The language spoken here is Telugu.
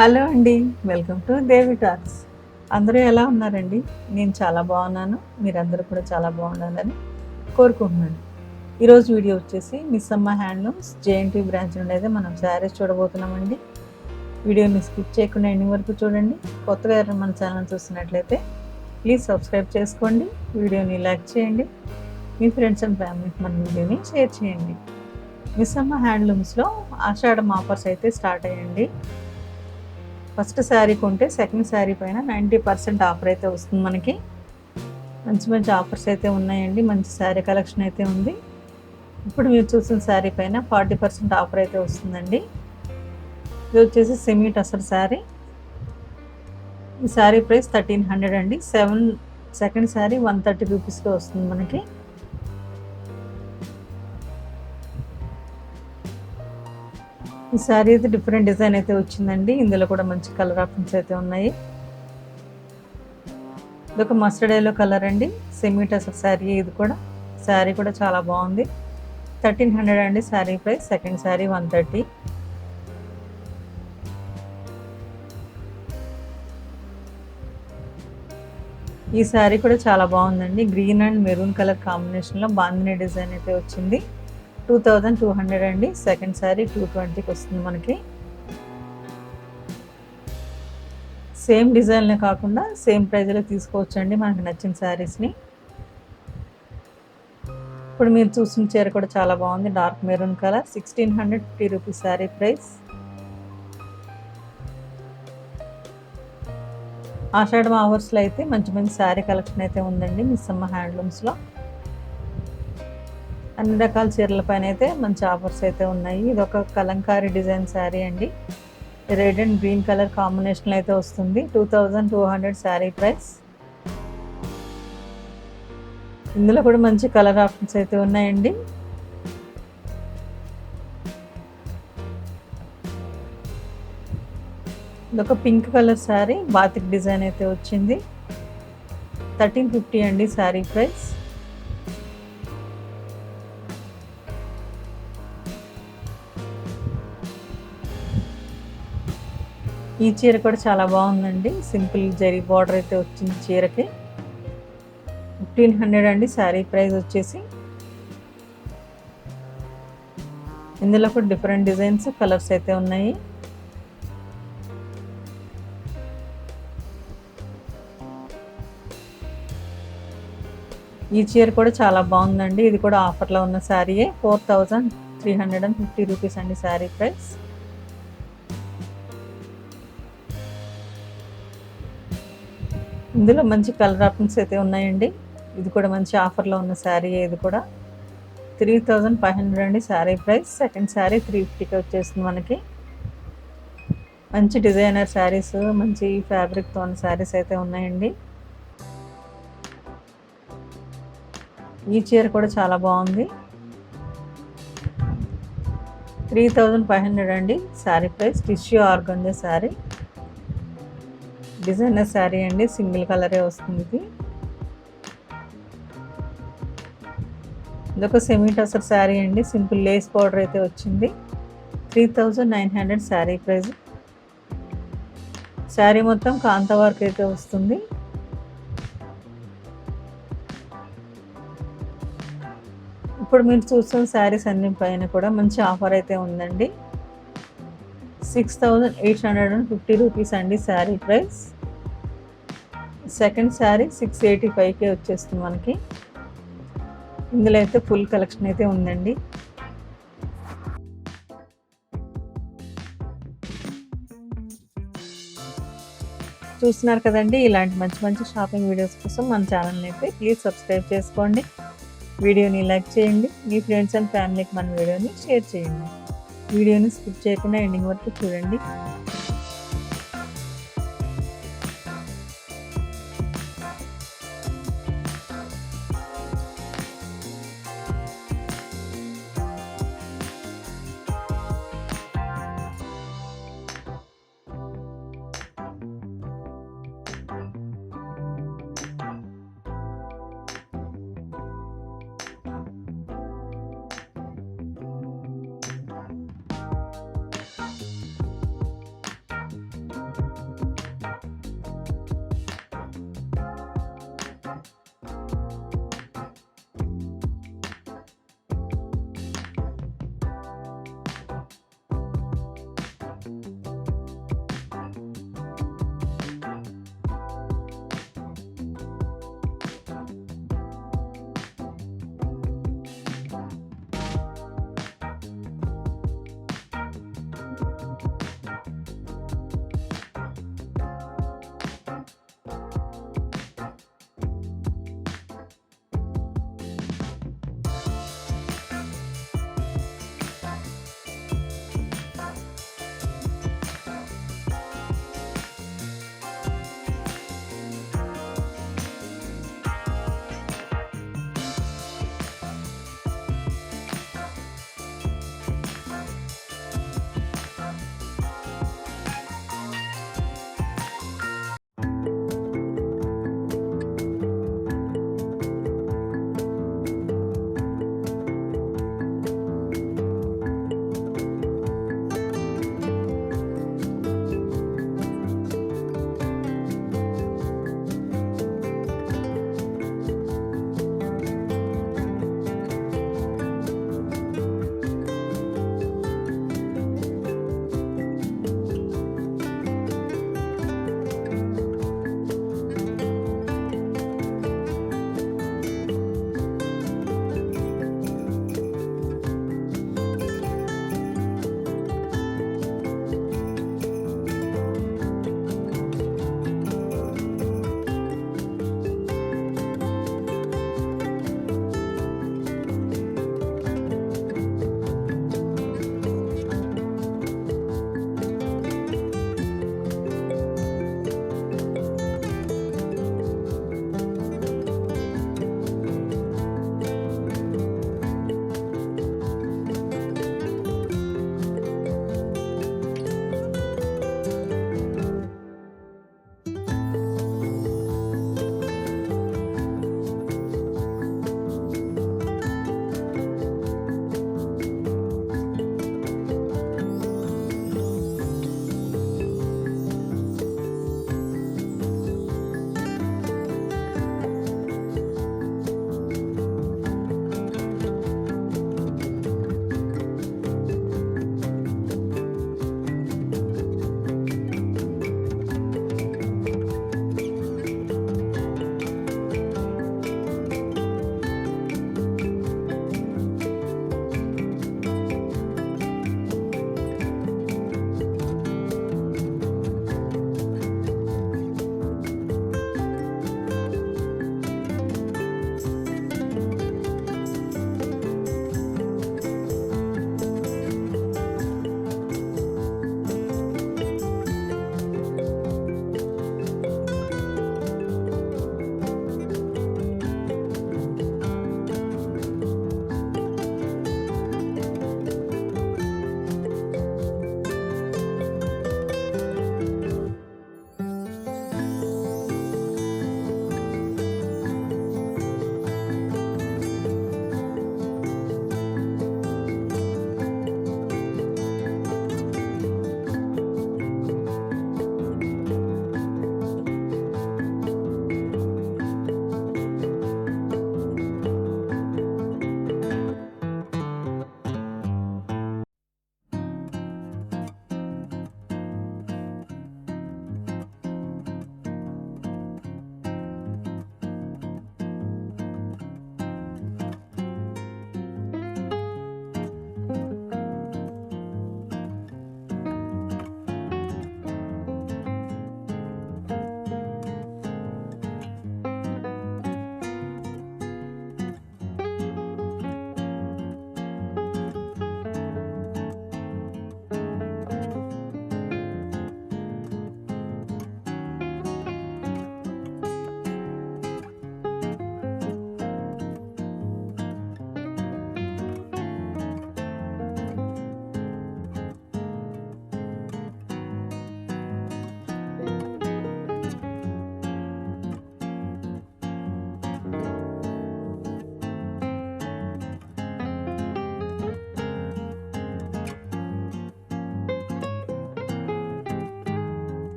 హలో అండి. Welcome to Devi talks. అందరూ ఎలా ఉన్నారండి? నేను చాలా బాగున్నాను. మీరందరూ కూడా చాలా బాగుండాలని కోరుకుంటున్నాను. ఈరోజు వీడియో వచ్చేసి మిస్ అమ్మ హ్యాండ్లూమ్స్ జేఎన్టీ బ్రాంచ్ నుండి అయితే మనం శారీస్ చూడబోతున్నామండి. వీడియోని స్కిప్ చేయకుండా ఎండింగ్ వరకు చూడండి. కొత్తగా ఎవరైనా మన ఛానల్ చూస్తున్నట్లయితే ప్లీజ్ సబ్స్క్రైబ్ చేసుకోండి. వీడియోని లైక్ చేయండి. మీ ఫ్రెండ్స్ అండ్ ఫ్యామిలీకి మన వీడియోని షేర్ చేయండి. మిస్ అమ్మ హ్యాండ్లూమ్స్లో ఆషాఢం ఆఫర్స్ అయితే స్టార్ట్ అయ్యండి. ఫస్ట్ శారీ కొంటే సెకండ్ శారీ పైన 90% ఆఫర్ అయితే వస్తుంది. మనకి మంచి మంచి ఆఫర్స్ అయితే ఉన్నాయండి. మంచి శారీ కలెక్షన్ అయితే ఉంది. ఇప్పుడు మీరు చూసిన శారీ పైన 40% ఆఫర్ అయితే వస్తుందండి. ఇది వచ్చేసి సెమీ టసర్ శారీ. ఈ శారీ ప్రైస్ 1300 అండి. సెకండ్ శారీ 130 రూపీస్లో వస్తుంది మనకి. ఈ శారీ అయితే డిఫరెంట్ డిజైన్ అయితే వచ్చిందండి. ఇందులో కూడా మంచి కలర్ ఆప్షన్స్ అయితే ఉన్నాయి. ఇదొక మస్టర్డ్ ఎల్లో కలర్ అండి. సెమీ టసర్ శారీ. ఇది కూడా శారీ కూడా చాలా బాగుంది. 1300 అండి శారీ ప్రైస్. సెకండ్ శారీ 130. ఈ శారీ కూడా చాలా బాగుందండి. గ్రీన్ అండ్ మెరూన్ కలర్ కాంబినేషన్లో బాందిని డిజైన్ అయితే వచ్చింది. 2200 అండి. సెకండ్ శారీ 220కి వస్తుంది మనకి. సేమ్ డిజైన్లే కాకుండా సేమ్ ప్రైజ్లో తీసుకోవచ్చండి మనకి నచ్చిన శారీస్ని. ఇప్పుడు మీరు చూసిన చీర కూడా చాలా బాగుంది. Dark maroon colour. 1650 rupees sari price. ఆషాఢం ఆఫర్స్లో అయితే మంచి మంచి శారీ కలెక్షన్ అయితే ఉందండి మిస్ అమ్మ హ్యాండ్లూమ్స్లో. అన్ని రకాల చీరల పైన అయితే మంచి ఆఫర్స్ అయితే ఉన్నాయి. ఇది ఒక కలంకారీ డిజైన్ శారీ అండి. రెడ్ అండ్ గ్రీన్ కలర్ కాంబినేషన్లో అయితే వస్తుంది. 2200 శారీ ప్రైస్. ఇందులో కూడా మంచి కలర్ ఆప్షన్స్ అయితే ఉన్నాయండి. ఇదొక pink colour sari. Batik design అయితే వచ్చింది. 1350 అండి శారీ ప్రైస్. ఈ చీర కూడా చాలా బాగుందండి. సింపుల్ జరీ బార్డర్ అయితే వచ్చింది చీరకి. 1500 అండి శారీ ప్రైస్ వచ్చేసి. ఇందులో కూడా డిఫరెంట్ డిజైన్స్ కలర్స్ అయితే ఉన్నాయి. ఈ చీర కూడా చాలా బాగుందండి. ఇది కూడా ఆఫర్లో ఉన్న శారీయే. 4350 రూపీస్ అండి శారీ ప్రైస్. ఇందులో మంచి కలర్ ఆప్షన్స్ అయితే ఉన్నాయండి. ఇది కూడా మంచి ఆఫర్లో ఉన్న శారీ. ఇది కూడా 3500 అండి శారీ ప్రైస్. సెకండ్ శారీ 350కి వచ్చేస్తుంది మనకి. మంచి డిజైనర్ శారీస్, మంచి ఫ్యాబ్రిక్తో ఉన్న శారీస్ అయితే ఉన్నాయండి. ఈ చీర కూడా చాలా బాగుంది. 3500 అండి sari price. Tissue organza sari. Designer sari అండి. సింగిల్ కలరే వస్తుంది ఇది. ఇదొక సెమీ టసర్ శారీ అండి. సింపుల్ లేస్ పౌడర్ అయితే వచ్చింది. 3900 శారీ ప్రైస్. శారీ మొత్తం కాంతా వర్క్ అయితే వస్తుంది. ఇప్పుడు మీరు చూస్తున్న శారీస్ అన్ని పైన కూడా మంచి ఆఫర్ అయితే ఉందండి. 6850 రూపీస్ అండి శారీ ప్రైస్. సెకండ్ శారీ 685కే వచ్చేస్తుంది మనకి. ఇందులో అయితే ఫుల్ కలెక్షన్ అయితే ఉందండి. చూస్తున్నారు కదండి. ఇలాంటి మంచి మంచి షాపింగ్ వీడియోస్ కోసం మన ఛానల్ని అయితే ప్లీజ్ సబ్స్క్రైబ్ చేసుకోండి. వీడియోని లైక్ చేయండి. మీ ఫ్రెండ్స్ అండ్ ఫ్యామిలీకి మన వీడియోని షేర్ చేయండి. వీడియోని స్కిప్ చేయకుండా ఎండింగ్ వరకు చూడండి.